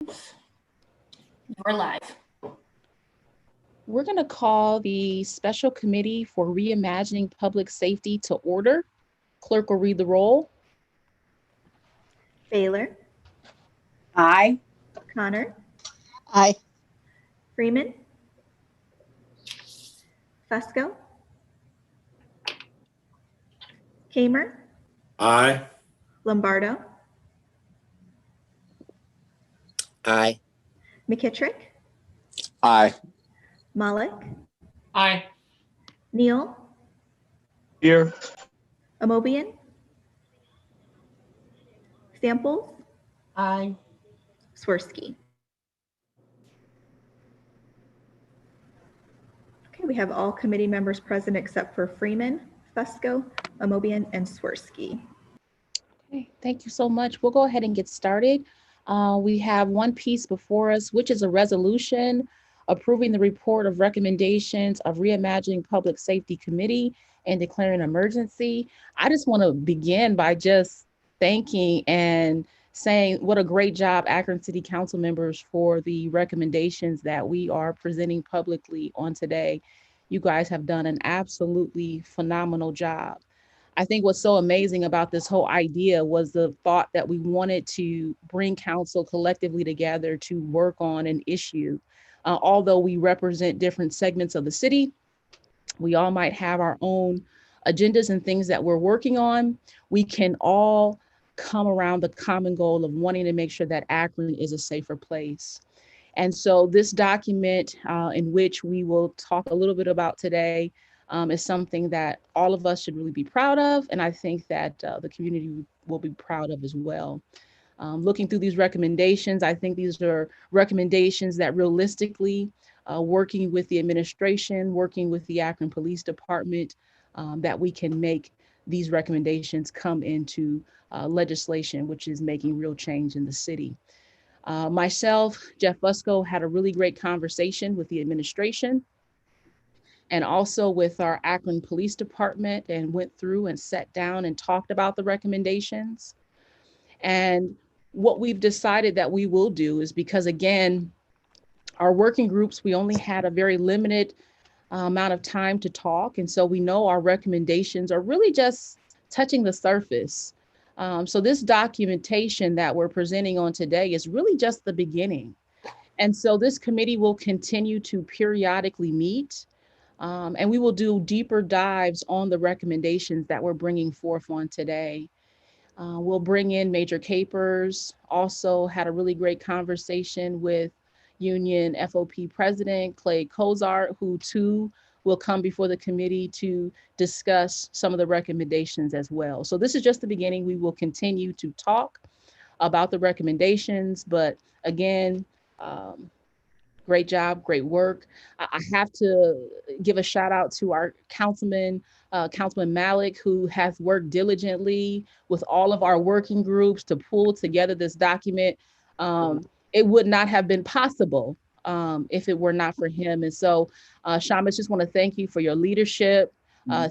We're live. We're going to call the Special Committee for Reimagining Public Safety to order. Clerk will read the roll. Baylor, Aye. Connor, Aye. Freeman, Fusco, Kamer, Aye. Lombardo, Aye. McKittrick, Aye. Malik, Aye. Neal, Here. Amobian, Samples, Aye. Swirsky. Okay, we have all committee members present except for Freeman, Fusco, Amobian, and Swirsky. Okay, thank you so much. We'll go ahead and get started. We have one piece before us, which is a resolution approving the report of recommendations of Reimagining Public Safety Committee and declaring an emergency. I just want to begin by just thanking and saying what a great job, Akron City Council members, for the recommendations that we are presenting publicly on today. You guys have done an absolutely phenomenal job. I think what's so amazing about this whole idea was the thought that we wanted to bring council collectively together to work on an issue. Although we represent different segments of the city, we all might have our own agendas and things that we're working on. We can all come around the common goal of wanting to make sure that Akron is a safer place. And so this document in which we will talk a little bit about today is something that all of us should really be proud of. And I think that the community will be proud of as well. Looking through these recommendations, I think these are recommendations that realistically, working with the administration, working with the Akron Police Department, that we can make these recommendations come into legislation, which is making real change in the city. Myself, Jeff Fusco, had a really great conversation with the administration and also with our Akron Police Department, and went through and sat down and talked about the recommendations. And what we've decided that we will do is, because again, our working groups, we only had a very limited amount of time to talk. And so we know our recommendations are really just touching the surface. So this documentation that we're presenting on today is really just the beginning. And so this committee will continue to periodically meet, and we will do deeper dives on the recommendations that we're bringing forth on today. We'll bring in Major Capers. Also had a really great conversation with Union FOP President Clay Cozart, who too will come before the committee to discuss some of the recommendations as well. So this is just the beginning. We will continue to talk about the recommendations, but again, great job, great work. I have to give a shout out to our Councilman Malik, who has worked diligently with all of our working groups to pull together this document. It would not have been possible if it were not for him. And so, Shamus, just want to thank you for your leadership.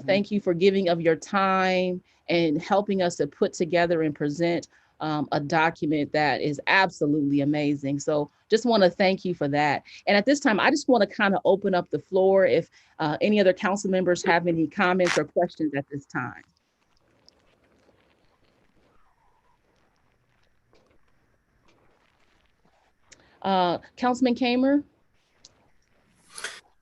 Thank you for giving of your time and helping us to put together and present a document that is absolutely amazing. So just want to thank you for that. And at this time, I just want to kind of open up the floor if any other council members have any comments or questions at this time. Councilman Kamer.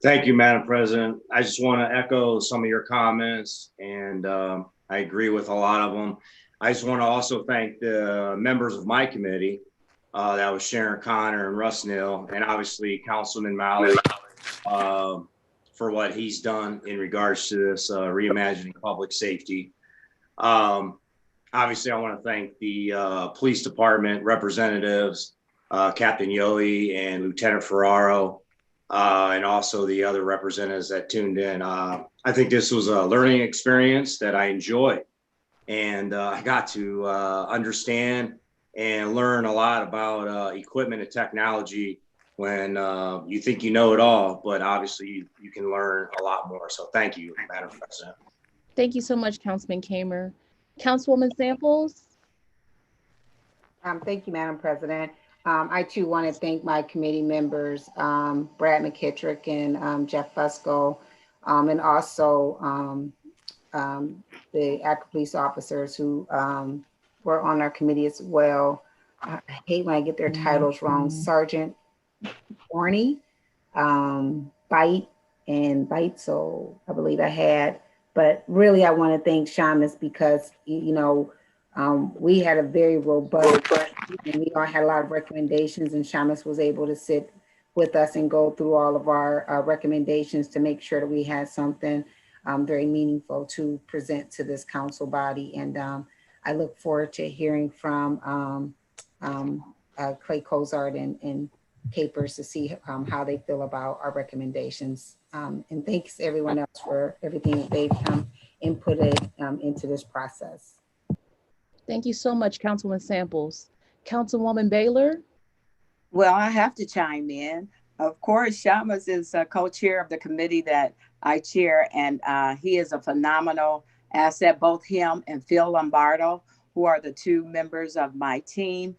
Thank you, Madam President. I just want to echo some of your comments, and I agree with a lot of them. I just want to also thank the members of my committee, that was Sharon Connor and Russ Neal, and obviously Councilman Malik, for what he's done in regards to this reimagining public safety. Obviously, I want to thank the police department representatives, Captain Yohe and Lieutenant Ferraro, and also the other representatives that tuned in. I think this was a learning experience that I enjoyed, and I got to understand and learn a lot about equipment and technology when you think you know it all, but obviously you can learn a lot more. So thank you, Madam President. Thank you so much, Councilman Kamer. Councilwoman Samples. Thank you, Madam President. I too want to thank my committee members, Brad McKittrick and Jeff Fusco, and also the Akron police officers who were on our committee as well. I hate when I get their titles wrong. Sergeant Orney, Bite, and Beitzel, I believe I had. But really, I want to thank Shamus because, we had a very robust, and we all had a lot of recommendations, and Shamus was able to sit with us and go through all of our recommendations to make sure that we had something very meaningful to present to this council body. And I look forward to hearing from Clay Cozart and Capers to see how they feel about our recommendations. And thanks everyone else for everything that they've inputted into this process. Thank you so much, Councilwoman Samples. Councilwoman Baylor? Well, I have to chime in. Of course, Shamus is a co-chair of the committee that I chair, and he is a phenomenal asset, both him and Phil Lombardo, who are the two members of my team.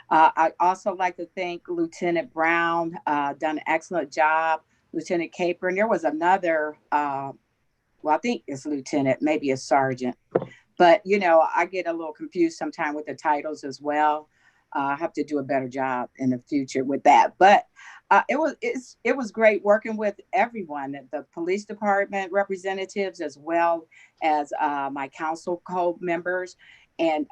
I'd also like to thank Lieutenant Brown, done an excellent job, Lieutenant Caper, and there was another, I think it's lieutenant, maybe a sergeant. But, I get a little confused sometimes with the titles as well. I have to do a better job in the future with that. But it was great working with everyone, the police department representatives, as well as my council co-members. And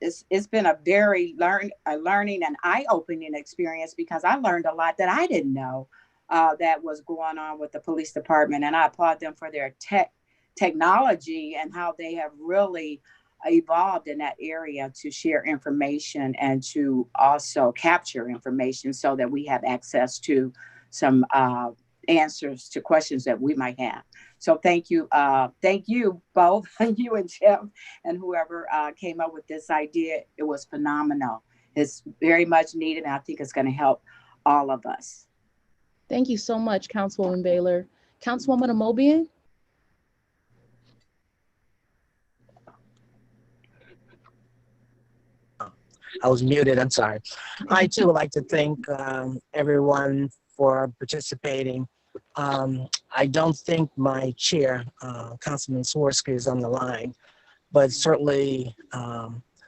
it's been a very learning and eye-opening experience because I learned a lot that I didn't know that was going on with the police department. And I applaud them for their technology and how they have really evolved in that area to share information and to also capture information so that we have access to some answers to questions that we might have. So thank you both, you and Jeff and whoever came up with this idea. It was phenomenal. It's very much needed, and I think it's going to help all of us. Thank you so much, Councilwoman Baylor. Councilwoman Amobian? I was muted, I'm sorry. I too would like to thank everyone for participating. I don't think my chair, Councilman Swirsky, is on the line, but certainly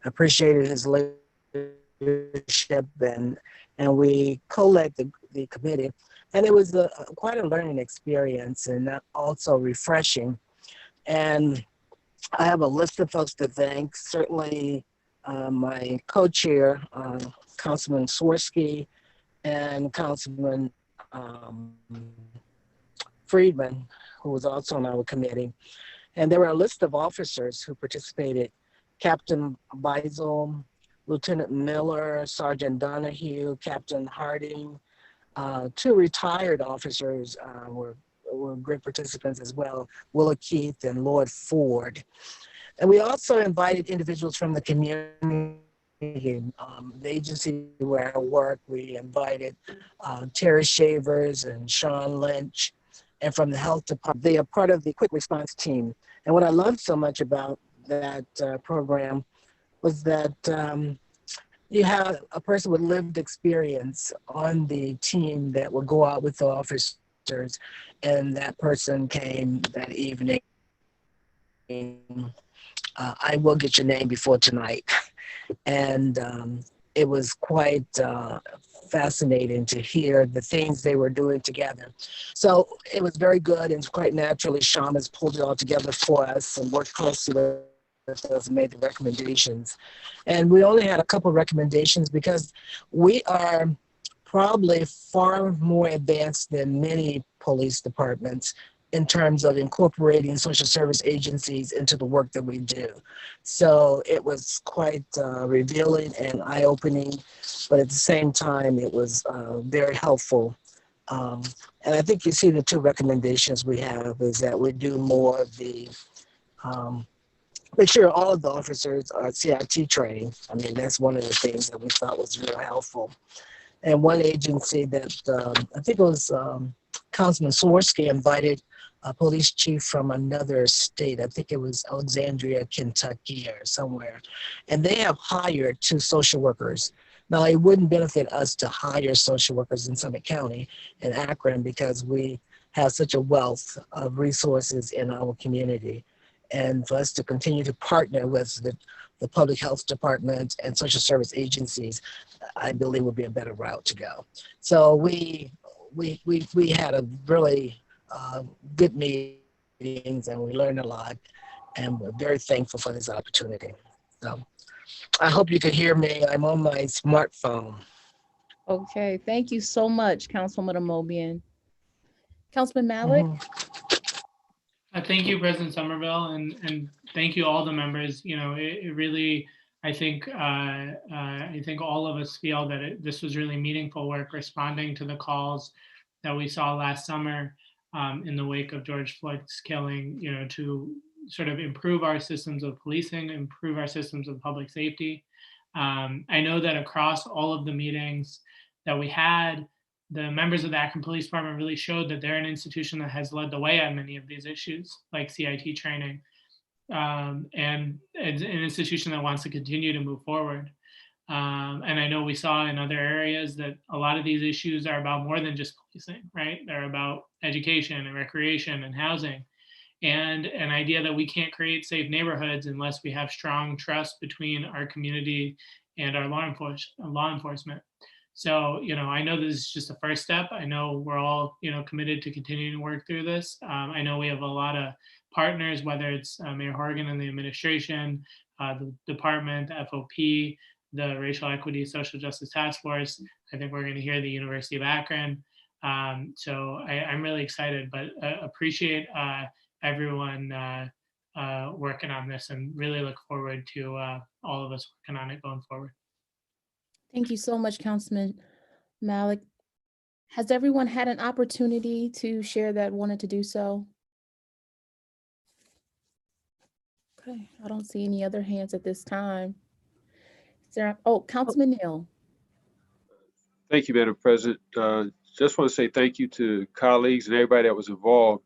appreciated his leadership and we co-led the committee. And it was quite a learning experience and also refreshing. And I have a list of folks to thank. Certainly my co-chair, Councilman Swirsky, and Councilman Friedman, who was also on our committee. And there were a list of officers who participated: Captain Beitzel, Lieutenant Miller, Sergeant Donahue, Captain Harding. Two retired officers were great participants as well, Willa Keith and Lord Ford. And we also invited individuals from the community, the agency where I work. We invited Terry Shavers and Sean Lynch, and from the health department. They are part of the quick response team. And what I loved so much about that program was that you have a person with lived experience on the team that would go out with the officers, and that person came that evening. I will get your name before tonight. And it was quite fascinating to hear the things they were doing together. So it was very good, and quite naturally, Shamus pulled it all together for us and worked closely with us and made the recommendations. And we only had a couple of recommendations because we are probably far more advanced than many police departments in terms of incorporating social service agencies into the work that we do. So it was quite revealing and eye-opening, but at the same time, it was very helpful. And I think you see the two recommendations we have is that we do more of the, make sure all of the officers are CIT training. I mean, that's one of the things that we thought was real helpful. And one agency that I think it was Councilman Swirsky invited a police chief from another state. I think it was Alexandria, Kentucky or somewhere. And they have hired 2 social workers Now, it wouldn't benefit us to hire social workers in Summit County and Akron because we have such a wealth of resources in our community. And for us to continue to partner with the public health department and social service agencies, I believe would be a better route to go. So we had a really good meetings, and we learned a lot, and we're very thankful for this opportunity. So I hope you can hear me. I'm on my smartphone. Okay, thank you so much, Councilwoman Amobian. Councilman Malik? Thank you, President Somerville, and thank you all the members. You know, it really, I think all of us feel that this was really meaningful work, responding to the calls that we saw last summer in the wake of George Floyd's killing. You know, to sort of improve our systems of policing, improve our systems of public safety. I know that across all of the meetings that we had, the members of the Akron Police Department really showed that they're an institution that has led the way on many of these issues, like CIT training, and it's an institution that wants to continue to move forward. And I know we saw in other areas that a lot of these issues are about more than just policing, right? They're about education and recreation and housing, and an idea that we can't create safe neighborhoods unless we have strong trust between our community and our law enforcement. So, you know, I know this is just the first step. I know we're all, you know, committed to continuing to work through this. I know we have a lot of partners, whether it's Mayor Horgan and the administration, the department, the FOP, the Racial Equity Social Justice Task Force. I think we're going to hear the University of Akron. So I'm really excited, but appreciate everyone working on this, and really look forward to all of us working on it going forward. Thank you so much, Councilman Malik. Has everyone had an opportunity to share that wanted to do so? Okay, I don't see any other hands at this time. Councilman Neal. Thank you, Madam President. Just want to say thank you to colleagues and everybody that was involved.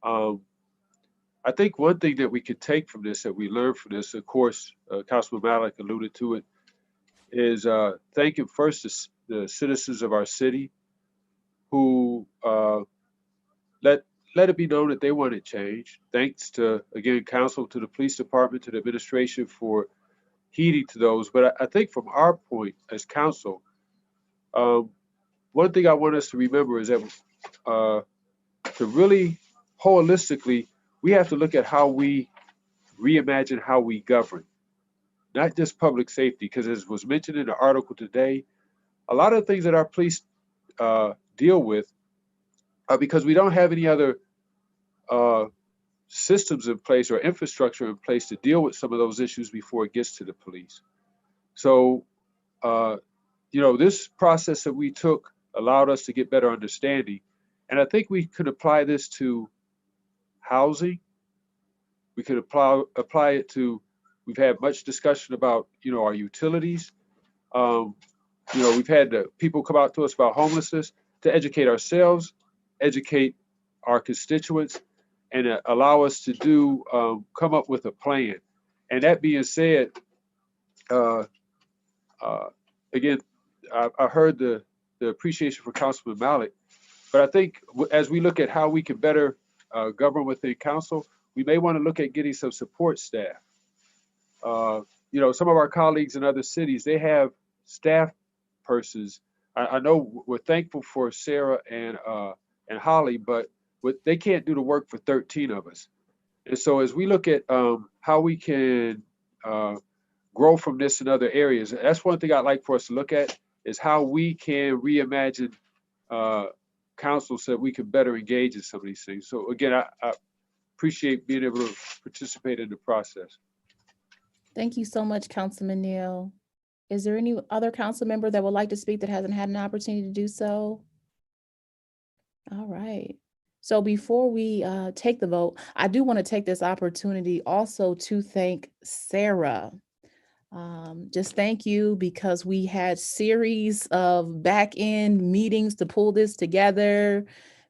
I think one thing that we could take from this, that we learned from this, of course, Councilman Malik alluded to it, is thanking first the citizens of our city who let it be known that they wanted change. Thanks to, again, council, to the police department, to the administration for heeding to those. But I think from our point as council, one thing I want us to remember is that to really holistically, we have to look at how we reimagine how we govern, not just public safety, because as was mentioned in the article today, a lot of the things that our police deal with are because we don't have any other systems in place or infrastructure in place to deal with some of those issues before it gets to the police. So, you know, this process that we took allowed us to get better understanding. And I think we could apply this to housing. We could apply it to, we've had much discussion about, you know, our utilities. You know, we've had people come out to us about homelessness, to educate ourselves, educate our constituents, and allow us to do, come up with a plan. And that being said, again, I heard the appreciation for Councilman Malik, but I think as we look at how we can better govern within council, we may want to look at getting some support staff. You know, some of our colleagues in other cities, they have staff persons. I know we're thankful for Sarah and Holly, but they can't do the work for 13 of us. And so as we look at how we can grow from this in other areas, that's one thing I'd like for us to look at, is how we can reimagine council so that we can better engage in some of these things. So again, I appreciate being able to participate in the process. Thank you so much, Councilman Neal. Is there any other council member that would like to speak that hasn't had an opportunity to do so? All right. So before we take the vote, I do want to take this opportunity also to thank Sarah. Just thank you, because we had series of back-end meetings to pull this together,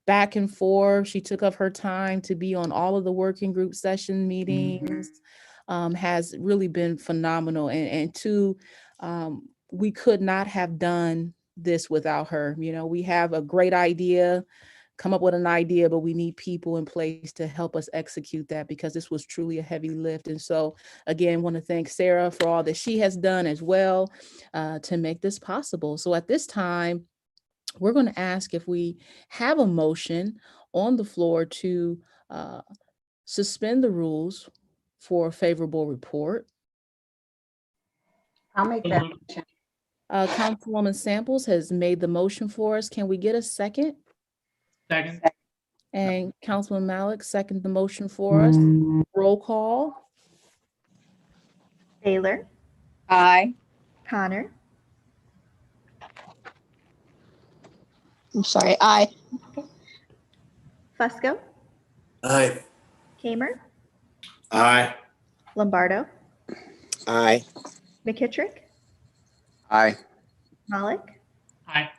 back and forth. She took up her time to be on all of the working group session meetings, has really been phenomenal. And to we could not have done this without her. You know, we have a great idea, come up with an idea, but we need people in place to help us execute that, because this was truly a heavy lift. And so again, want to thank Sarah for all that she has done as well to make this possible. So at this time, we're going to ask if we have a motion on the floor to suspend the rules for a favorable report. I'll make that motion. Councilwoman Samples has made the motion for us. Can we get a second? Second. And Councilman Malik second the motion for us. Roll call. Baylor, Aye. Connor, I'm sorry, aye. Fusco, Aye. Kamer, Aye. Lombardo, Aye. McKittrick, Aye. Malik, Aye.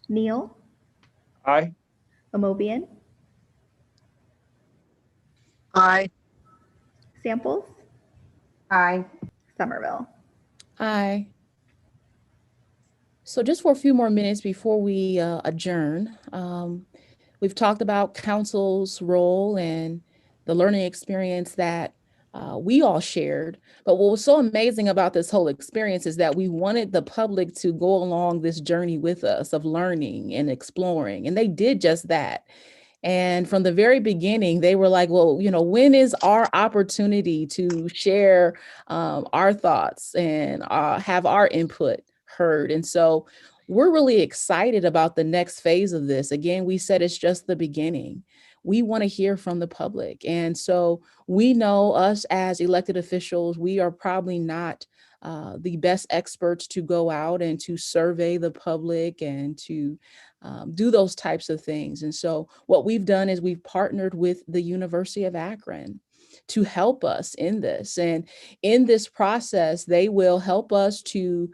Neal, Aye. Amobian, Aye. Samples, Aye. Somerville. Aye. So just for a few more minutes before we adjourn, we've talked about council's role and the learning experience that we all shared. But what was so amazing about this whole experience is that we wanted the public to go along this journey with us of learning and exploring, and they did just that. And from the very beginning, they were like, well, you know, when is our opportunity to share our thoughts and have our input heard? And so we're really excited about the next phase of this. Again, we said it's just the beginning. We want to hear from the public. And so we know, us as elected officials, we are probably not the best experts to go out and to survey the public and to do those types of things. And so what we've done is we've partnered with the University of Akron to help us in this. And in this process, they will help us to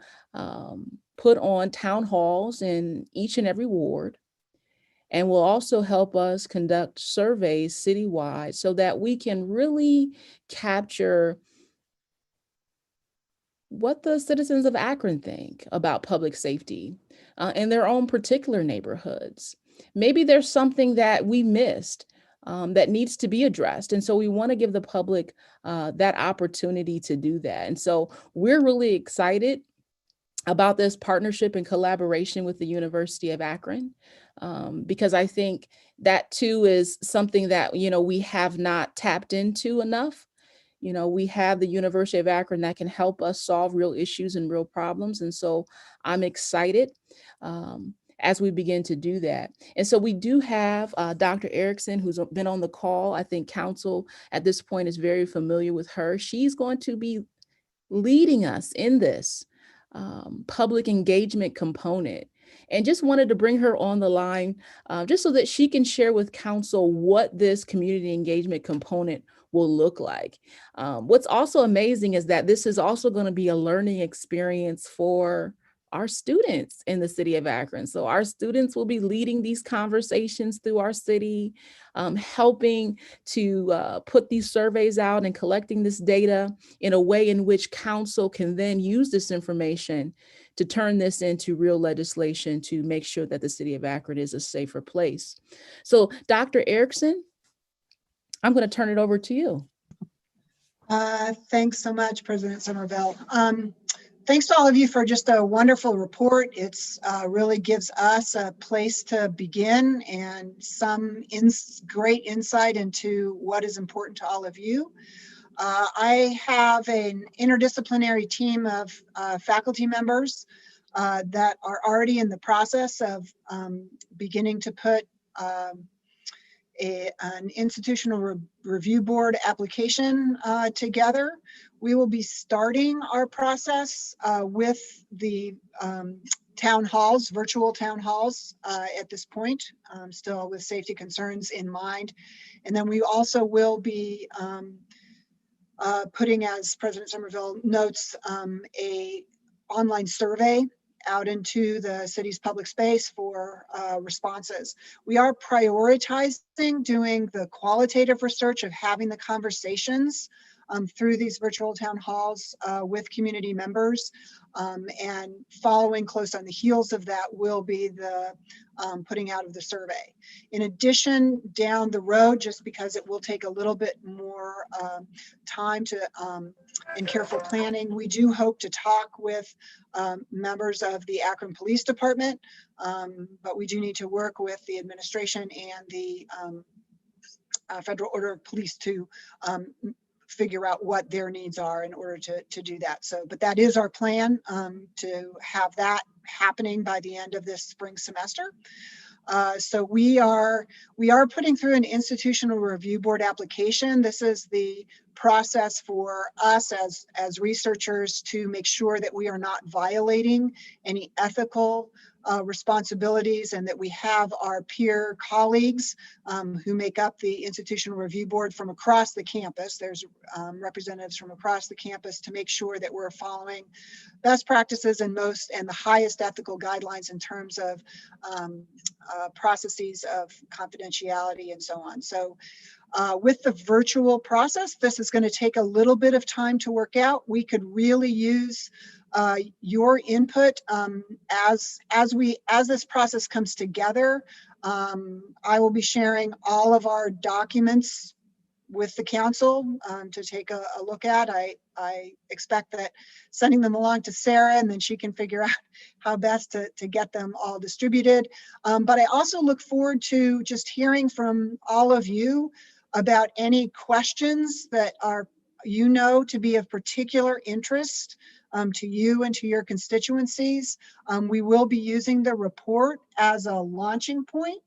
put on town halls in each and every ward, and will also help us conduct surveys citywide so that we can really capture what the citizens of Akron think about public safety in their own particular neighborhoods. Maybe there's something that we missed that needs to be addressed. And so we want to give the public that opportunity to do that. And so we're really excited about this partnership and collaboration with the University of Akron, because I think that too is something that, you know, we have not tapped into enough. You know, we have the University of Akron that can help us solve real issues and real problems. And so I'm excited as we begin to do that. And so we do have Dr. Erickson, who's been on the call. I think council at this point is very familiar with her. She's going to be leading us in this public engagement component. And just wanted to bring her on the line just so that she can share with council what this community engagement component will look like. What's also amazing is that this is also going to be a learning experience for our students in the city of Akron. So our students will be leading these conversations through our city, helping to put these surveys out and collecting this data in a way in which council can then use this information to turn this into real legislation to make sure that the city of Akron is a safer place. So Dr. Erickson, I'm going to turn it over to you. Thanks so much, President Somerville. Thanks to all of you for just a wonderful report. It's really gives us a place to begin and some great insight into what is important to all of you. I have an interdisciplinary team of faculty members that are already in the process of beginning to put an institutional review board application together. We will be starting our process with the town halls, virtual town halls at this point, still with safety concerns in mind. And then we also will be putting, as President Somerville notes, a online survey out into the city's public space for responses. We are prioritizing doing the qualitative research of having the conversations through these virtual town halls with community members. And following close on the heels of that will be the putting out of the survey. In addition, down the road, just because it will take a little bit more time to and careful planning, we do hope to talk with members of the Akron Police Department, but we do need to work with the administration and the Federal Order of Police to figure out what their needs are in order to do that. So, but that is our plan, to have that happening by the end of this spring semester. So we are putting through an institutional review board application. This is the process for us as researchers to make sure that we are not violating any ethical responsibilities, and that we have our peer colleagues who make up the institutional review board from across the campus. There's representatives from across the campus to make sure that we're following best practices and the highest ethical guidelines in terms of processes of confidentiality and so on. So with the virtual process, this is going to take a little bit of time to work out. We could really use your input as this process comes together. I will be sharing all of our documents with the council to take a look at. I expect that sending them along to Sarah, and then she can figure out how best to get them all distributed. But I also look forward to just hearing from all of you about any questions that are, to be of particular interest to you and to your constituencies. We will be using the report as a launching point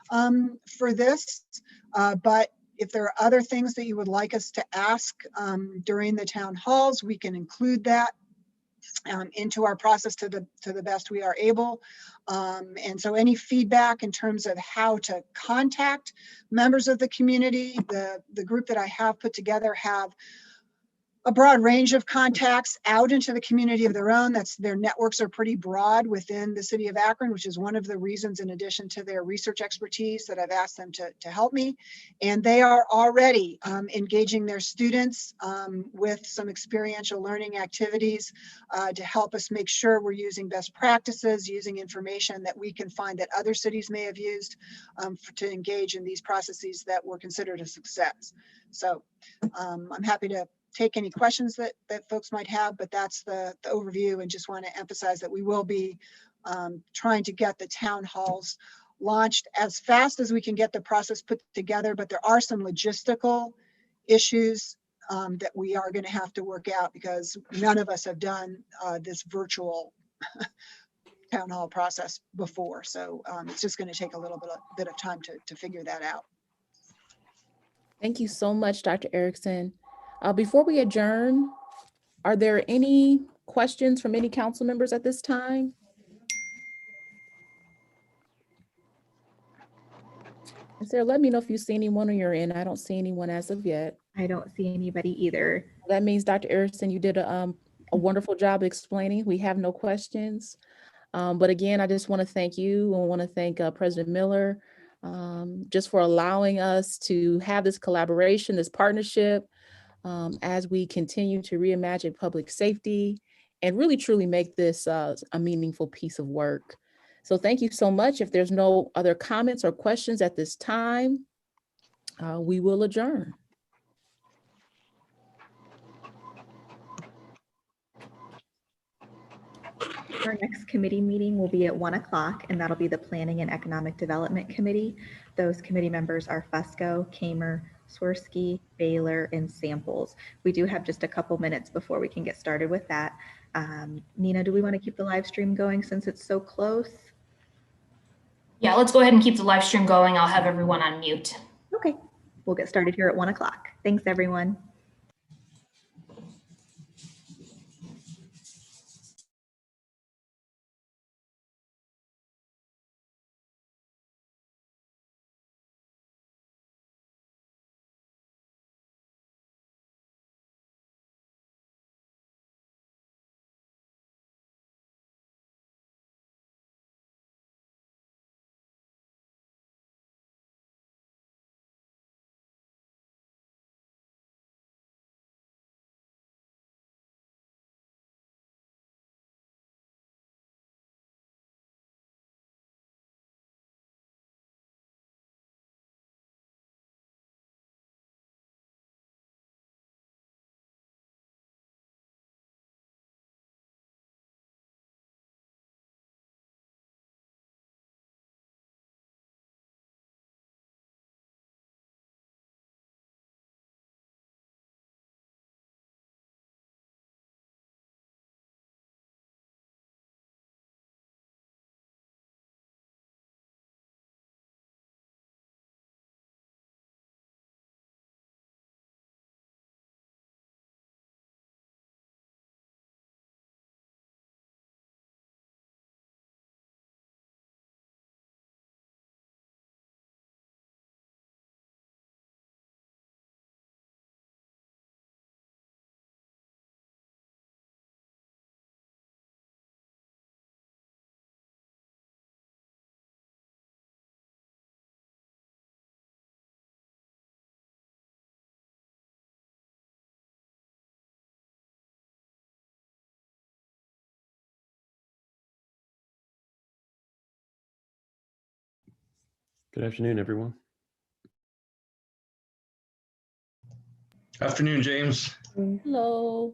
for this, but if there are other things that you would like us to ask during the town halls, we can include that into our process to the best we are able. And so any feedback in terms of how to contact members of the community, the group that I have put together have a broad range of contacts out into the community of their own. Their networks are pretty broad within the city of Akron, which is one of the reasons, in addition to their research expertise, that I've asked them to help me. And they are already engaging their students with some experiential learning activities to help us make sure we're using best practices, using information that we can find that other cities may have used to engage in these processes that were considered a success. So I'm happy to take any questions that folks might have, but that's the overview, and just want to emphasize that we will be trying to get the town halls launched as fast as we can get the process put together, but there are some logistical issues that we are going to have to work out, because none of us have done this virtual town hall process before. So it's just going to take a little bit of time to figure that out. Thank you so much, Dr. Erickson. Before we adjourn, are there any questions from any council members at this time? Sarah, let me know if you see anyone on your end. I don't see anyone as of yet. I don't see anybody either. That means, Dr. Erickson, you did a wonderful job explaining. We have no questions. But again, I just want to thank you, and want to thank President Miller just for allowing us to have this collaboration, this partnership, as we continue to reimagine public safety and really truly make this a meaningful piece of work. So thank you so much. If there's no other comments or questions at this time, we will adjourn. Our next committee meeting will be at 1 o'clock, and that'll be the Planning and Economic Development Committee. Those committee members are Fusco, Kamer, Swirsky, Baylor, and Samples. We do have just a couple minutes before we can get started with that. Nina, do we want to keep the live stream going since it's so close? Yeah, let's go ahead and keep the live stream going. I'll have everyone on mute. Okay, we'll get started here at 1 o'clock. Thanks, everyone. Good afternoon, everyone. Afternoon, James. Hello.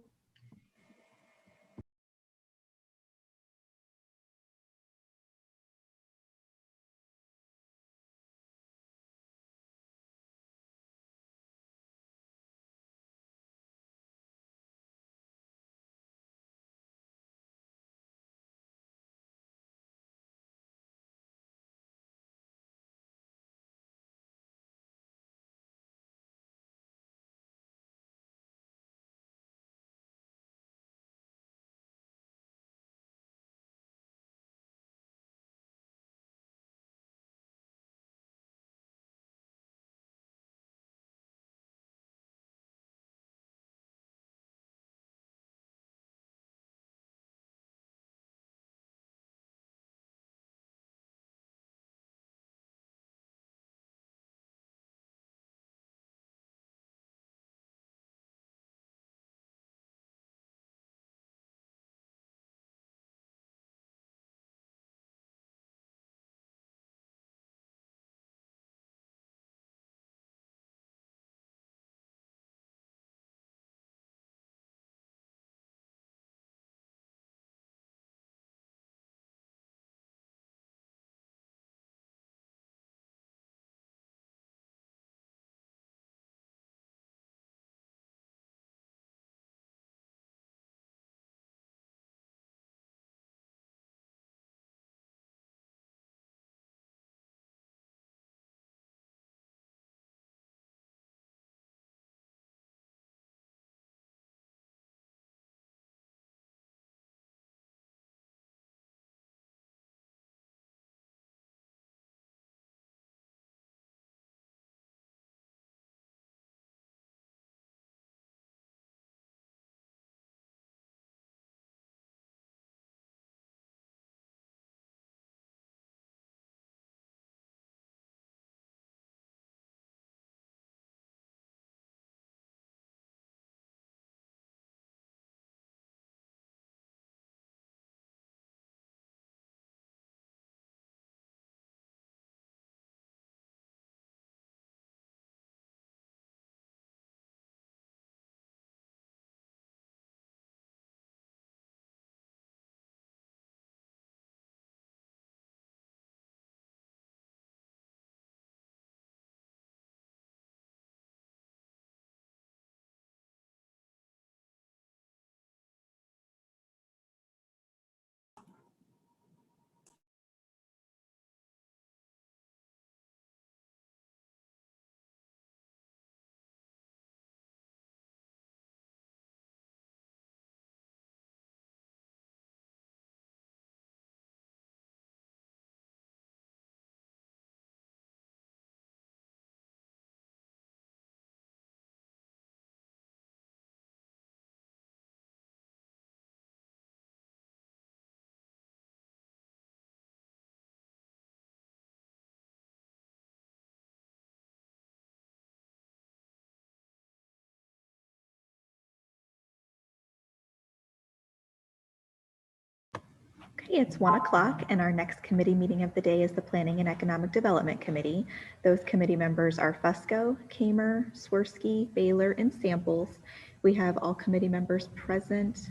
Okay, it's 1 o'clock and our next committee meeting of the day is the Planning and Economic Development Committee. Those committee members are Fusco, Kamer, Swirsky, Baylor, and Samples. We have all committee members present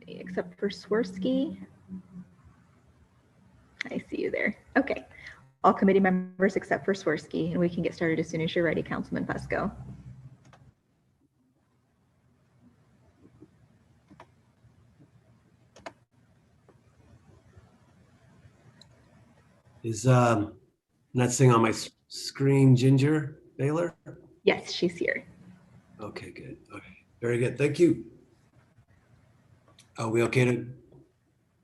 except for Swirsky. I see you there. Okay, all committee members except for Swirsky, and we can get started as soon as you're ready, Councilman Fusco. Is not seeing on my screen Ginger Baylor? Yes, she's here. Okay, good. Okay, very good. Thank you. Are we okay to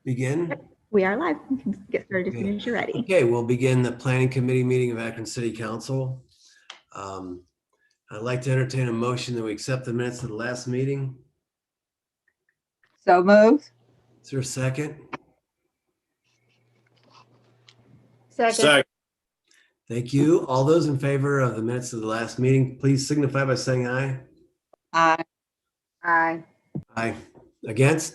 begin? We are live. We can get started as soon as you're ready. Okay, we'll begin the Planning Committee meeting of Akron City Council. I'd like to entertain a motion that we accept the minutes of the last meeting. So moved. Is there a second? Second. Thank you. All those in favor of the minutes of the last meeting, please signify by saying aye. Aye. Aye. Aye. Against?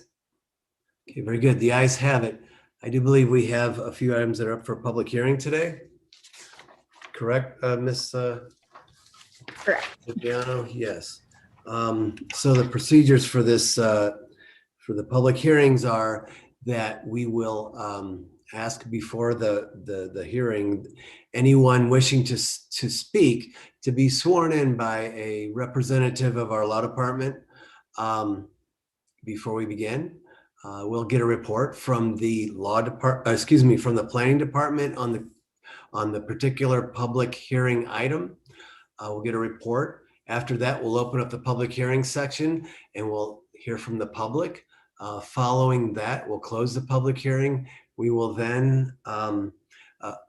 Okay, very good. The ayes have it. I do believe we have a few items that are up for public hearing today. Correct, Ms. Correct. Viviano? Yes. So the procedures for this, for the public hearings are that we will ask before the hearing, anyone wishing to speak to be sworn in by a representative of our law department before we begin. We'll get a report from the law department, from the planning department on the particular public hearing item. We'll get a report. After that, we'll open up the public hearing section and we'll hear from the public. Following that, we'll close the public hearing. We will then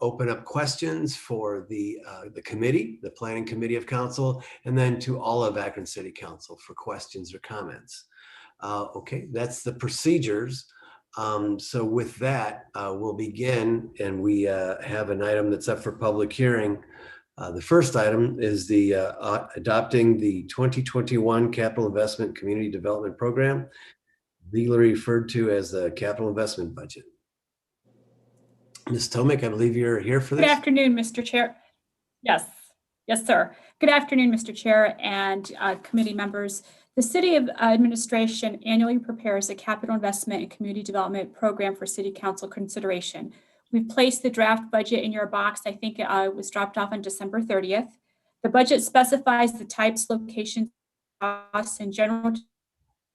open up questions for the committee, the Planning Committee of Council, and then to all of Akron City Council for questions or comments. Okay, that's the procedures. So with that, we'll begin, and we have an item that's up for public hearing. The first item is the adopting the 2021 Capital Investment Community Development Program, legally referred to as the Capital Investment Budget. Ms. Tomic, I believe you're here for this. Good afternoon, Mr. Chair. Yes, sir. Good afternoon, Mr. Chair and committee members. The City Administration annually prepares a capital investment and community development program for City Council consideration. We've placed the draft budget in your box. I think it was dropped off on December 30th. The budget specifies the types, locations, costs, and general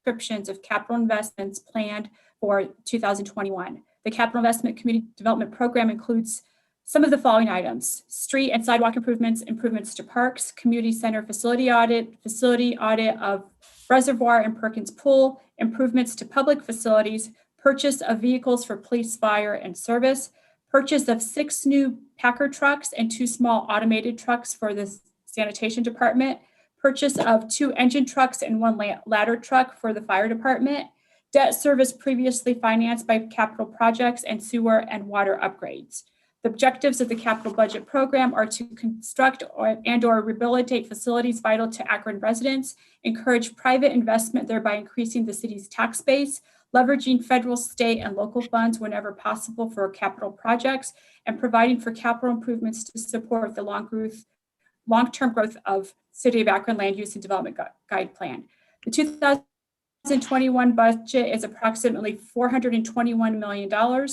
descriptions of capital investments planned for 2021. The Capital Investment Community Development Program includes some of the following items: street and sidewalk improvements, improvements to parks, community center facility audit of Reservoir and Perkins Pool, improvements to public facilities, purchase of vehicles for police, fire, and service, purchase of 6 new Packer trucks and 2 small automated trucks for the sanitation department, purchase of 2 engine trucks and 1 ladder truck for the fire department, debt service previously financed by capital projects, and sewer and water upgrades. The objectives of the capital budget program are to construct and/or rehabilitate facilities vital to Akron residents, encourage private investment, thereby increasing the city's tax base, leveraging federal, state, and local funds whenever possible for capital projects, and providing for capital improvements to support the long-term growth of City of Akron Land Use and Development Guide Plan. The 2021 budget is approximately $421 million.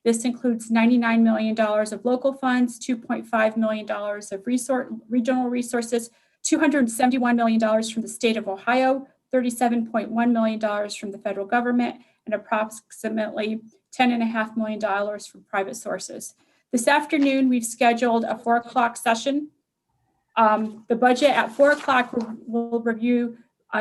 This includes $99 million of local funds, $2.5 million of regional resources, $271 million from the state of Ohio, $37.1 million from the federal government, and approximately $10.5 million from private sources. This afternoon, we've scheduled a 4 o'clock session. The budget at 4 o'clock will review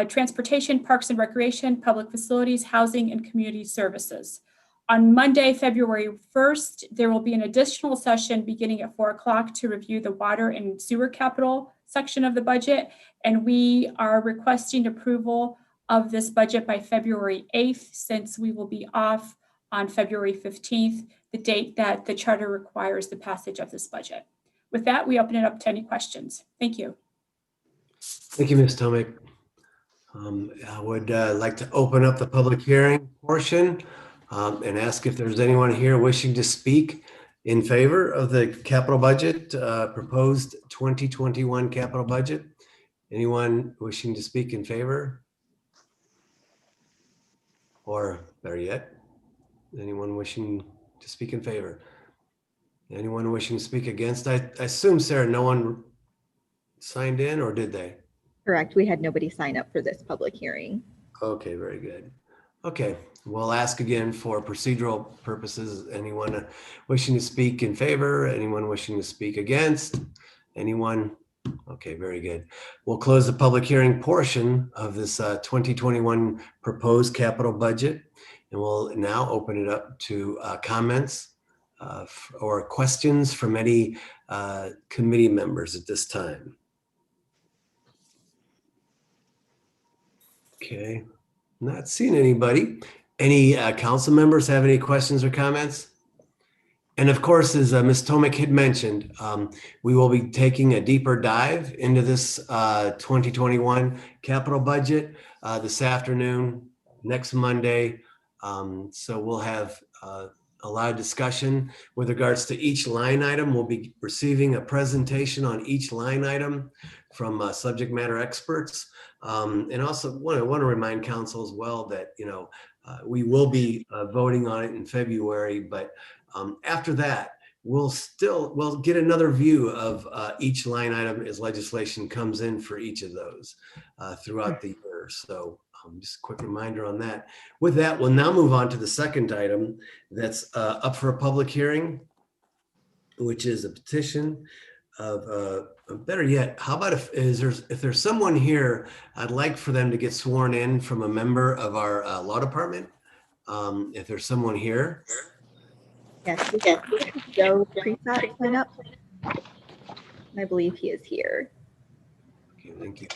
transportation, parks and recreation, public facilities, housing, and community services. On Monday, February 1st, there will be an additional session beginning at 4 o'clock to review the water and sewer capital section of the budget. And we are requesting approval of this budget by February 8th, since we will be off on February 15th, the date that the charter requires the passage of this budget. With that, we open it up to any questions. Thank you. Thank you, Ms. Tomic. I would like to open up the public hearing portion and ask if there's anyone here wishing to speak in favor of the capital budget, proposed 2021 capital budget. Anyone wishing to speak in favor? Or better yet, anyone wishing to speak in favor? Anyone wishing to speak against? I assume, Sarah, no one signed in, or did they? Correct. We had nobody sign up for this public hearing. Okay, very good. Okay, we'll ask again for procedural purposes. Anyone wishing to speak in favor? Anyone wishing to speak against? Anyone? Okay, very good. We'll close the public hearing portion of this 2021 proposed capital budget, and we'll now open it up to comments or questions from any committee members at this time. Okay, not seeing anybody. Any council members have any questions or comments? And of course, as Ms. Tomic had mentioned, we will be taking a deeper dive into this 2021 capital budget this afternoon, next Monday. So we'll have a lot of discussion with regards to each line item. We'll be receiving a presentation on each line item from subject matter experts. And also want to remind council as well that, we will be voting on it in February, but after that, we'll get another view of each line item as legislation comes in for each of those throughout the year. So just a quick reminder on that. With that, we'll now move on to the second item that's up for a public hearing, which is a petition of, better yet, how about if there's someone here, I'd like for them to get sworn in from a member of our law department. If there's someone here. Yes, we can. Joe Prescott sign up. I believe he is here. Okay, thank you.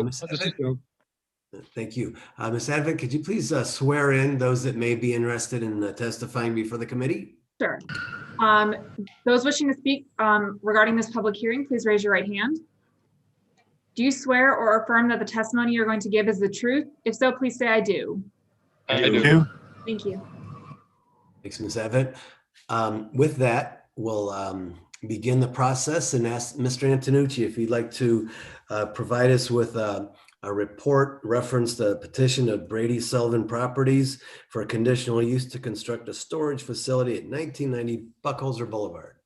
This is Joe. Thank you. Ms. Advent, could you please swear in those that may be interested in testifying before the committee? Sure. Those wishing to speak regarding this public hearing, please raise your right hand. Do you swear or affirm that the testimony you're going to give is the truth? If so, please say I do. I do. Thank you. Thanks, Ms. Advent. With that, we'll begin the process and ask Mr. Antonucci if he'd like to provide us with a report reference the petition of Brady Sullivan Properties for a conditional use to construct a storage facility at 1990 Buckholzer Boulevard.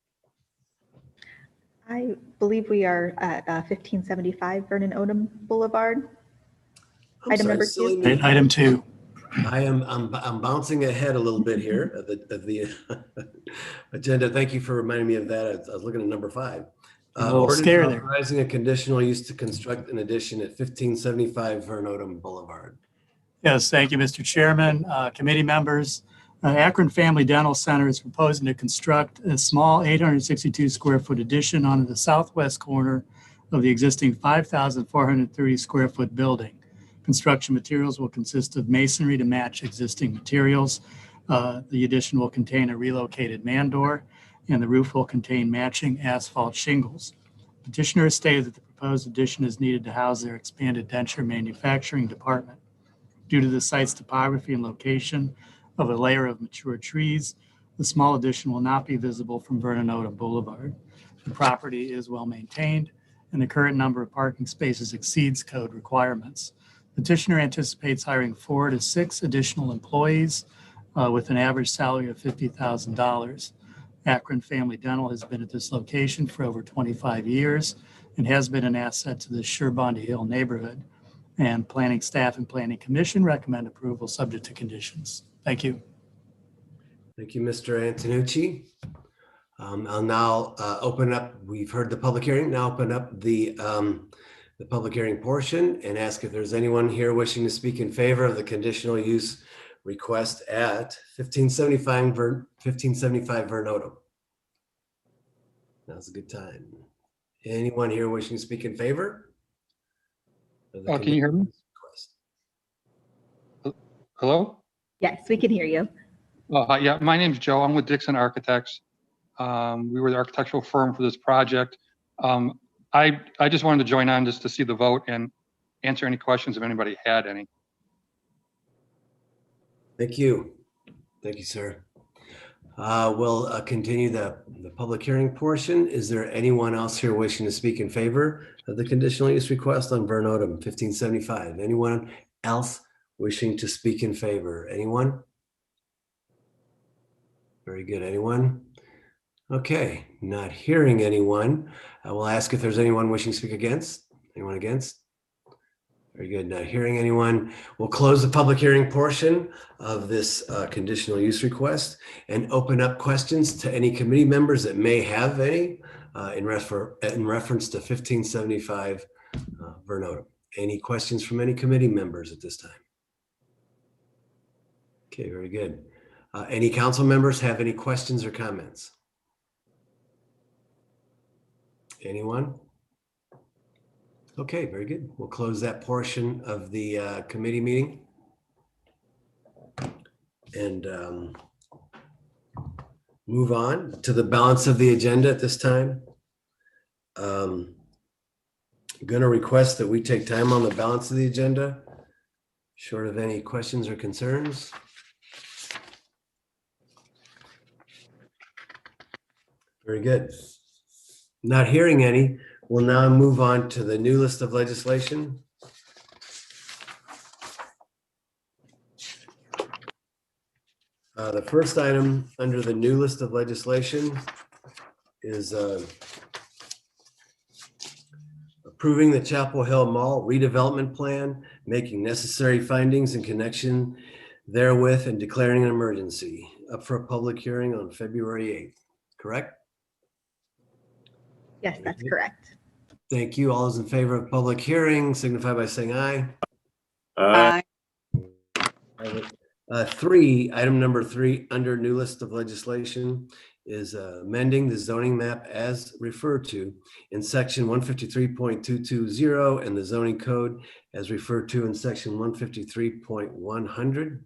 I believe we are at 1575 Vernon Odom Boulevard. Item number 2. Item 2. I'm bouncing ahead a little bit here of the agenda. Thank you for reminding me of that. I was looking at number 5. Ordinance authorizing a conditional use to construct an addition at 1575 Vernon Odom Boulevard. Yes, thank you, Mr. Chairman, committee members. Akron Family Dental Center is proposing to construct a small 862 square foot addition on the southwest corner of the existing 5,430 square foot building. Construction materials will consist of masonry to match existing materials. The addition will contain a relocated man door, and the roof will contain matching asphalt shingles. Petitioner has stated that the proposed addition is needed to house their expanded denture manufacturing department. Due to the site's topography and location of a layer of mature trees, the small addition will not be visible from Vernon Odom Boulevard. The property is well maintained, and the current number of parking spaces exceeds code requirements. Petitioner anticipates hiring 4 to 6 additional employees with an average salary of $50,000. Akron Family Dental has been at this location for over 25 years and has been an asset to the Sherbondi Hill neighborhood. And planning staff and planning commission recommend approval subject to conditions. Thank you. Thank you, Mr. Antonucci. I'll now open up, we've heard the public hearing, now open up the public hearing portion and ask if there's anyone here wishing to speak in favor of the conditional use request at 1575 Vernon Odom. Now's a good time. Anyone here wishing to speak in favor? Can you hear me? Hello? Yes, we can hear you. Yeah, my name's Joe. I'm with Dixon Architects. We were the architectural firm for this project. I just wanted to join on just to see the vote and answer any questions if anybody had any. Thank you. Thank you, sir. We'll continue the public hearing portion. Is there anyone else here wishing to speak in favor of the conditional use request on Vernon Odom 1575? Anyone else wishing to speak in favor? Anyone? Very good. Anyone? Okay, not hearing anyone. I will ask if there's anyone wishing to speak against. Anyone against? Very good. Not hearing anyone. We'll close the public hearing portion of this conditional use request and open up questions to any committee members that may have any in reference to 1575 Vernon Odom. Any questions from any committee members at this time? Okay, very good. Any council members have any questions or comments? Anyone? Okay, very good. We'll close that portion of the committee meeting and move on to the balance of the agenda at this time. I'm going to request that we take time on the balance of the agenda, short of any questions or concerns. Very good. Not hearing any, we'll now move on to the new list of legislation. The first item under the new list of legislation is approving the Chapel Hill Mall redevelopment plan, making necessary findings in connection therewith and declaring an emergency, up for a public hearing on February 8th, correct? Yes, that's correct. Thank you. All those in favor of public hearing signify by saying aye. Aye. Item number 3 under new list of legislation is amending the zoning map as referred to in section 153.220 and the zoning code as referred to in section 153.100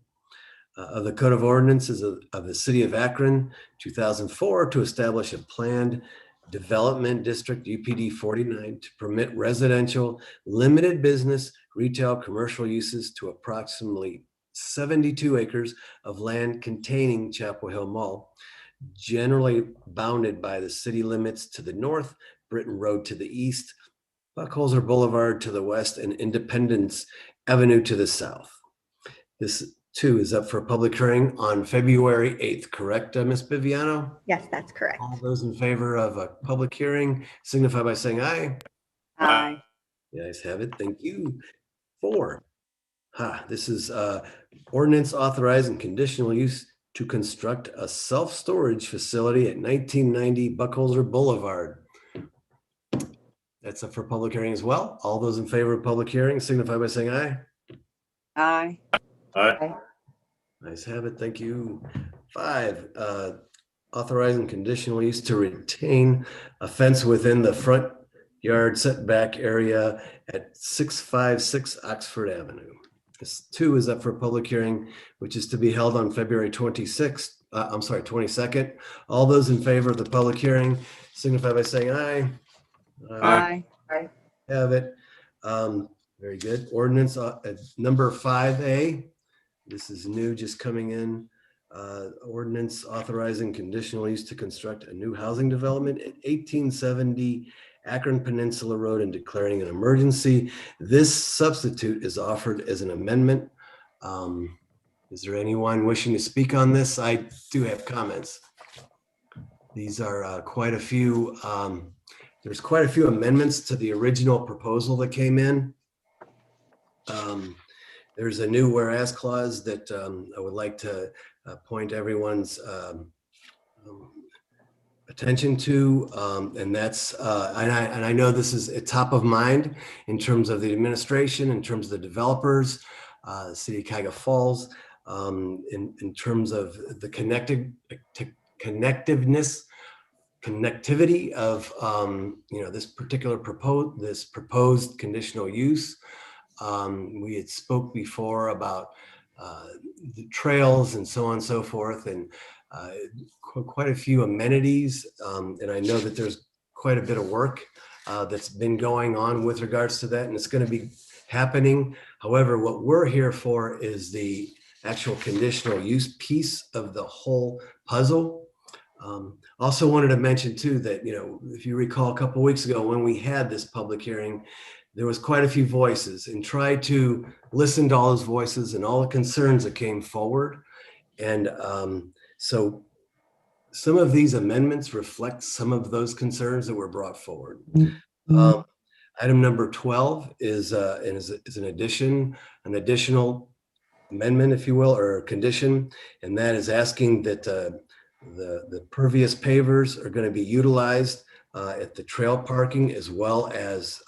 of the Code of Ordinances of the City of Akron, 2004, to establish a planned development district, UPD 49, to permit residential, limited business, retail, commercial uses to approximately 72 acres of land containing Chapel Hill Mall, generally bounded by the city limits to the north, Britain Road to the east, Buckholzer Boulevard to the west, and Independence Avenue to the south. This too is up for a public hearing on February 8th, correct, Ms. Biviano? Yes, that's correct. All those in favor of a public hearing signify by saying aye. Aye. The ayes have it. Thank you. 4. This is ordinance authorizing conditional use to construct a self-storage facility at 1990 Buckholzer Boulevard. That's up for public hearing as well. All those in favor of public hearing signify by saying aye. Aye. Aye. Ayes have it. Thank you. 5, authorizing conditional use to retain a fence within the front yard setback area at 656 Oxford Avenue. This 2 is up for public hearing, which is to be held on February 22nd. All those in favor of the public hearing signify by saying aye. Aye. Aye. Have it. Very good. Ordinance number 5A. This is new, just coming in. Ordinance authorizing conditional use to construct a new housing development at 1870 Akron Peninsula Road and declaring an emergency. This substitute is offered as an amendment. Is there anyone wishing to speak on this? I do have comments. These are quite a few. There's quite a few amendments to the original proposal that came in. There's a new whereas clause that I would like to point everyone's attention to, and that's and I know this is top of mind in terms of the administration, in terms of the developers, the city of Cuyahoga Falls, in terms of the connectivity of this particular proposed conditional use. We had spoke before about the trails and so on and so forth, and quite a few amenities. And I know that there's quite a bit of work that's been going on with regards to that, and it's going to be happening. However, what we're here for is the actual conditional use piece of the whole puzzle. Also wanted to mention too that, if you recall a couple of weeks ago when we had this public hearing, there was quite a few voices, and try to listen to all those voices and all the concerns that came forward. And so some of these amendments reflect some of those concerns that were brought forward. Item number 12 is an additional amendment, if you will, or condition, and that is asking that the pervious pavers are going to be utilized at the trail parking, as well as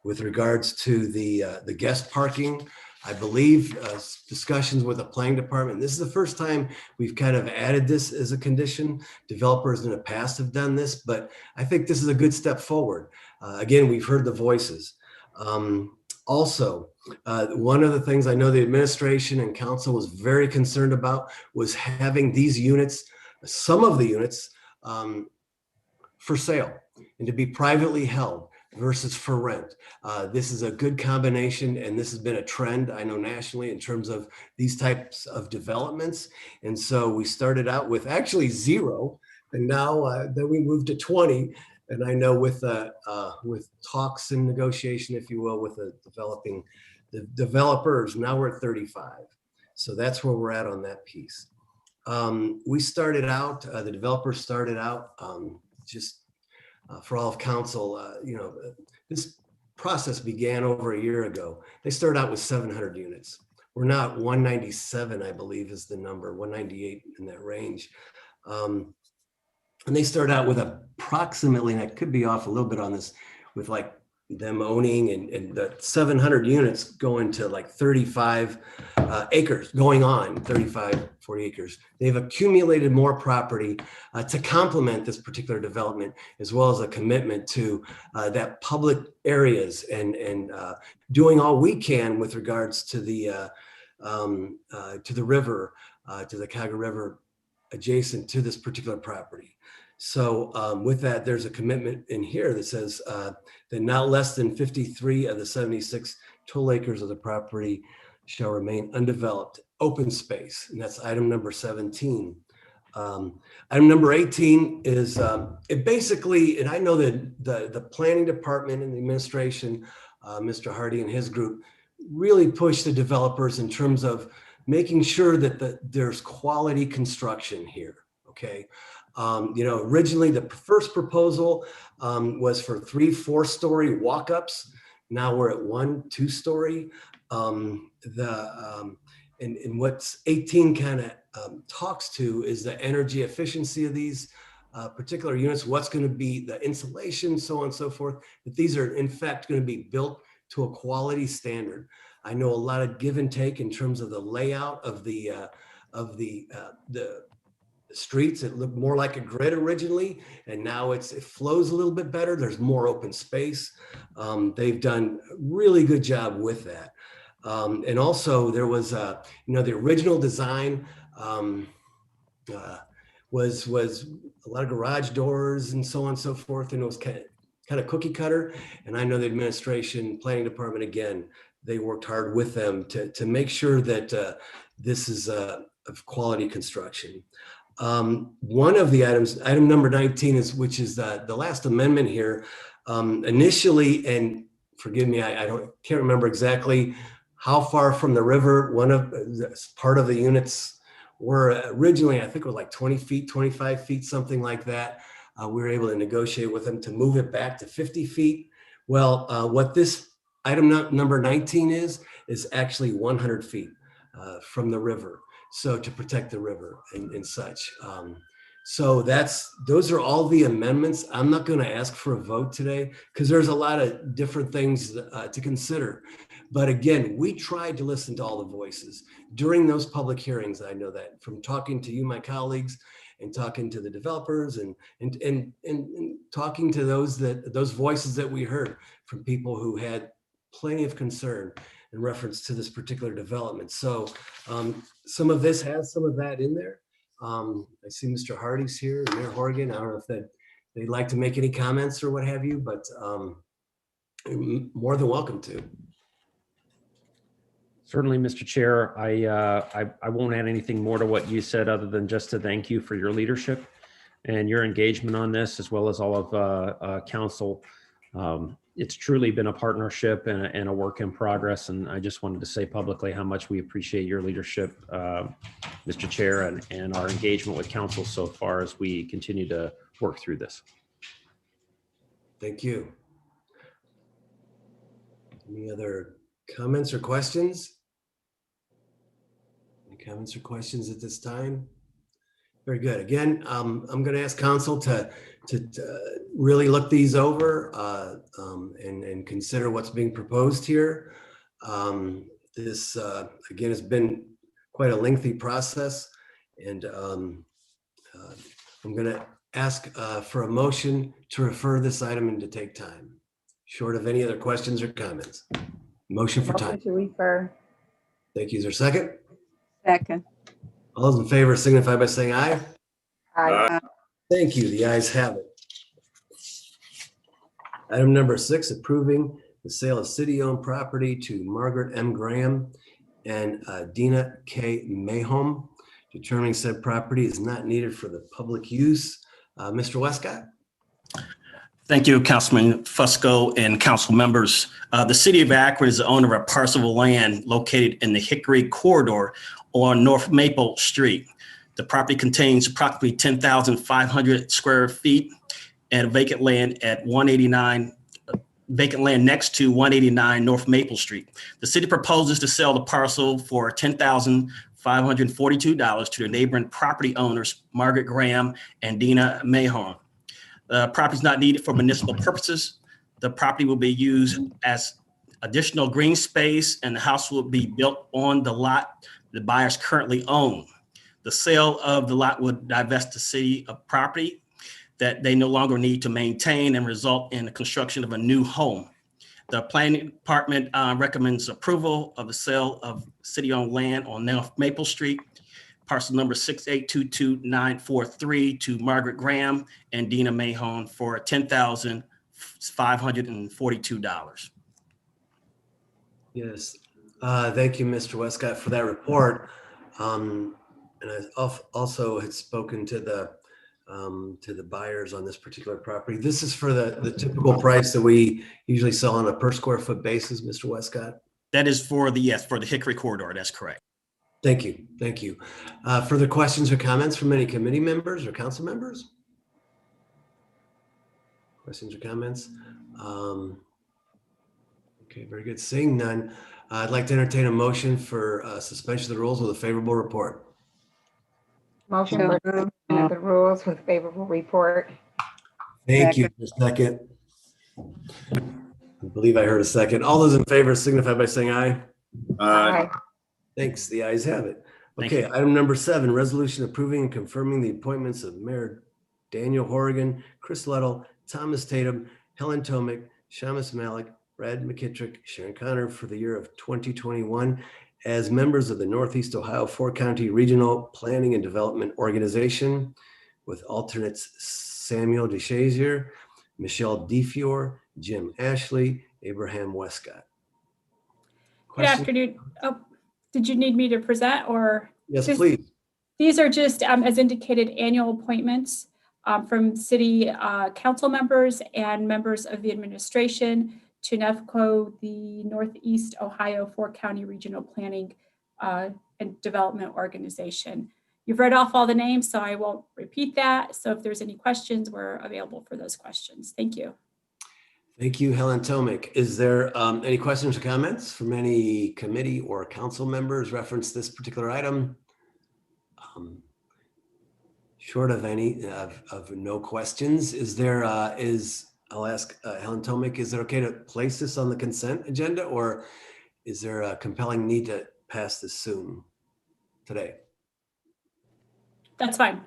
with regards to the guest parking. I believe discussions with the planning department. This is the first time we've kind of added this as a condition. Developers in the past have done this, but I think this is a good step forward. Again, we've heard the voices. Also, one of the things I know the administration and council was very concerned about was having these units, some of the units, for sale and to be privately held versus for rent. This is a good combination, and this has been a trend, I know, nationally in terms of these types of developments. And so we started out with actually 0 And now then we moved to 20. And I know with talks and negotiation, if you will, with the developers, now we're at 35. So that's where we're at on that piece. We started out, the developers started out just for all of council, this process began over a year ago. They started out with 700 units. We're now at 197, I believe is the number, 198 in that range. And they started out with approximately, and I could be off a little bit on this, with like them owning and the 700 units going to like 35 acres, going on 35, 40 acres. They've accumulated more property to complement this particular development, as well as a commitment to that public areas and doing all we can with regards to the river, to the Cuyahoga River adjacent to this particular property. So with that, there's a commitment in here that says that not less than 53 of the 76 total acres of the property shall remain undeveloped, open space, and that's item number 17. Item number 18 is it basically, and I know that the planning department and the administration, Mr. Hardy and his group, really push the developers in terms of making sure that there's quality construction here. Okay. Originally the first proposal was for 3-4-story walk-ups. Now we're at 1-2-story. And what's 18 kind of talks to is the energy efficiency of these particular units, what's going to be the insulation, so on and so forth. But these are in fact going to be built to a quality standard. I know a lot of give and take in terms of the layout of the streets. It looked more like a grid originally, and now it flows a little bit better. There's more open space. They've done a really good job with that. And also there was, the original design was a lot of garage doors and so on and so forth. And it was kind of cookie cutter. And I know the administration, planning department, again, they worked hard with them to make sure that this is of quality construction. One of the items, item number 19 which is the last amendment here, initially, and forgive me, I can't remember exactly how far from the river part of the units were originally. I think it was like 20 feet, 25 feet, something like that. We were able to negotiate with them to move it back to 50 feet. Well, what this item number 19 is actually 100 feet from the river. So to protect the river and such. So those are all the amendments. I'm not going to ask for a vote today because there's a lot of different things to consider. But again, we tried to listen to all the voices during those public hearings. I know that from talking to you, my colleagues, and talking to the developers and talking to those voices that we heard from people who had plenty of concern in reference to this particular development. So some of this has some of that in there. I see Mr. Hardy's here, and Mayor Horgan. I don't know if they'd like to make any comments or what have you, but more than welcome to. Certainly, Mr. Chair. I won't add anything more to what you said other than just to thank you for your leadership and your engagement on this, as well as all of council. It's truly been a partnership and a work in progress. And I just wanted to say publicly how much we appreciate your leadership, Mr. Chair, and our engagement with council so far as we continue to work through this. Thank you. Any other comments or questions? Any comments or questions at this time? Very good. Again, I'm going to ask council to really look these over and consider what's being proposed here. This, again, has been quite a lengthy process, and I'm going to ask for a motion to refer this item and to take time, short of any other questions or comments. Motion for time. To refer. Thank you. Is there a second? Second. All those in favor signify by saying aye. Aye. Thank you. The ayes have it. Item number 6, approving the sale of city-owned property to Margaret M. Graham and Dina K. Mayholm. Determining said property is not needed for the public use Mr. Westcott? Thank you, Councilman Fusco and council members. The city of Akron is the owner of a parcel of land located in the Hickory corridor on North Maple Street. The property contains approximately 10,500 square feet and vacant land next to 189 North Maple Street. The city proposes to sell the parcel for $10,542 to the neighboring property owners, Margaret Graham and Dina Mahon. The property is not needed for municipal purposes. The property will be used as additional green space, and the house will be built on the lot the buyers currently own. The sale of the lot would divest the city of property that they no longer need to maintain and result in the construction of a new home. The planning department recommends approval of the sale of city-owned land on North Maple Street, parcel number 6822943 to Margaret Graham and Dina Mahon for $10,542. Yes. Thank you, Mr. Westcott, for that report. And I also had spoken to the buyers on this particular property. This is for the typical price that we usually sell on a per square foot basis, Mr. Westcott? That is for the Hickory corridor. That's correct. Thank you. Thank you. Further questions or comments from any committee members or council members? Questions or comments? Okay, very good. Seeing none, I'd like to entertain a motion for suspension of the rules with a favorable report. Motion for suspension of the rules with favorable report. Thank you. A second. I believe I heard a second. All those in favor signify by saying aye. Aye. Thanks. The ayes have it. Okay, item number 7, resolution approving and confirming the appointments of Mayor Daniel Horrigan, Chris Luddle, Thomas Tatum, Helen Tomic, Shamus Malik, Brad McKittrick, Sharon Connor for the year of 2021 as members of the Northeast Ohio 4-County Regional Planning and Development Organization, with alternates Samuel DeShazier, Michelle DeFiore, Jim Ashley, Abraham Westcott. Good afternoon. Oh, did you need me to present or? Yes, please. These are just, as indicated, annual appointments from city council members and members of the administration to NEVCO, the Northeast Ohio 4-County Regional Planning and Development Organization. You've read off all the names, so I won't repeat that. So if there's any questions, we're available for those questions. Thank you. Thank you, Helen Tomic. Is there any questions or comments from any committee or council members reference this particular item? Short of any of no questions, is there I'll ask Helen Tomic, is it okay to place this on the consent agenda, or is there a compelling need to pass this soon today? That's fine.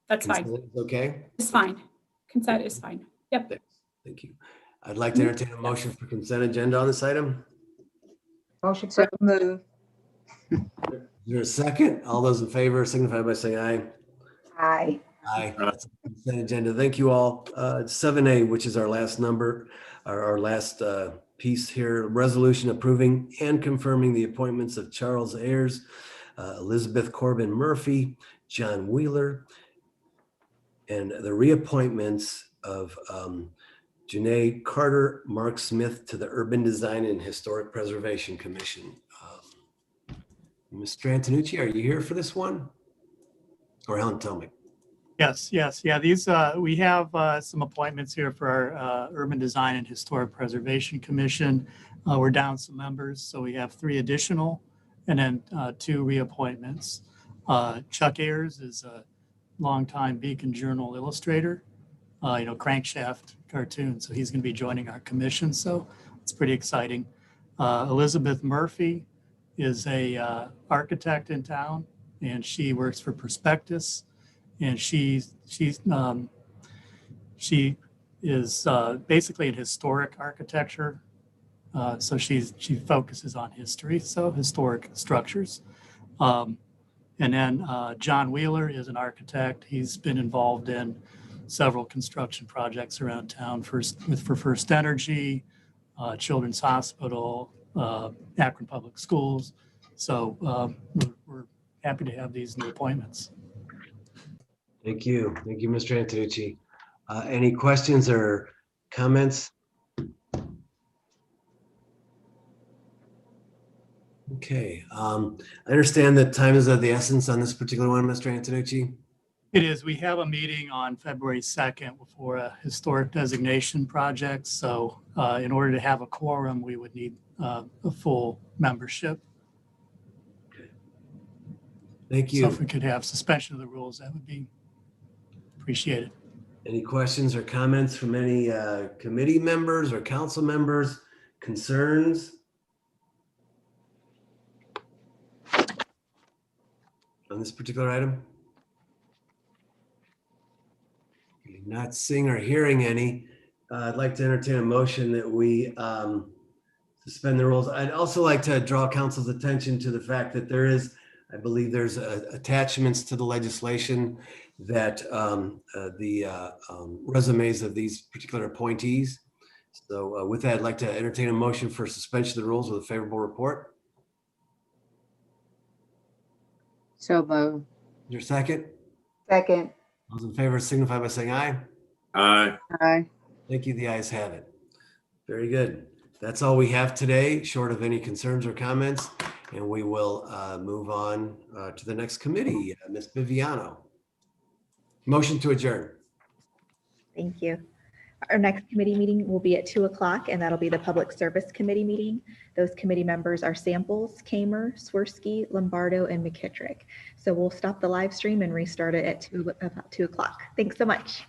That's Consent fine. is okay? It's fine. Consent is fine. Yep. Thanks. Thank you. I'd like to entertain a motion for consent agenda on this item. Motion to move. Is there a second? All those in favor signify by saying aye. Aye. Aye. That's the consent agenda. Thank you all. 7A, which is our last number, our last piece here, resolution approving and confirming the appointments of Charles Ayers, Elizabeth Corbin Murphy, John Wheeler, and the reappointments of Janae Carter, Mark Smith to the Urban Design and Historic Preservation Commission. Ms. Antonucci, are you here for this one? Or Helen Tomic? Yes. Yeah, these, we have some appointments here for our Urban Design and Historic Preservation Commission. We're down some members, so we have 3 additional and then 2 reappointments. Chuck Ayers is a longtime Beacon Journal illustrator, crankshaft cartoon. So he's going to be joining our commission. So it's pretty exciting. Elizabeth Murphy is a architect in town, and she works for Prospectus. And she is basically in historic architecture. So she focuses on history, so historic structures. And then John Wheeler is an architect. He's been involved in several construction projects around town for First Energy, Children's Hospital, Akron Public Schools. So we're happy to have these new appointments. Thank you. Thank you, Mr. Antonucci. Any questions or comments? Okay. I understand that time is of the essence on this particular one, Mr. Antonucci. It is. We have a meeting on February 2nd for a historic designation project. So in order to have a quorum, we would need a full membership. Thank So you. if we could have suspension of the rules, that would be appreciated. Any questions or comments from any committee members or council members? Concerns on this particular item? Not seeing or hearing any. I'd like to entertain a motion that we suspend the rules. I'd also like to draw council's attention to the fact that there is, I believe there's attachments to the legislation that the resumes of these particular appointees. So with that, I'd like to entertain a motion for suspension of the rules with a favorable report. So moved. Is there a second? Second. Those in favor signify by saying aye. Aye. Aye. Thank you. The ayes have it. Very good. That's all we have today, short of any concerns or comments. And we will move on to the next committee. Ms. Viviano. Motion to adjourn. Thank you. Our next committee meeting will be at 2 o'clock, and that'll be the Public Service Committee meeting. Those committee members are Samples, Kamer, Swirsky, Lombardo, and McKittrick. So we'll stop the live stream and restart it at about 2 o'clock. Thanks so much.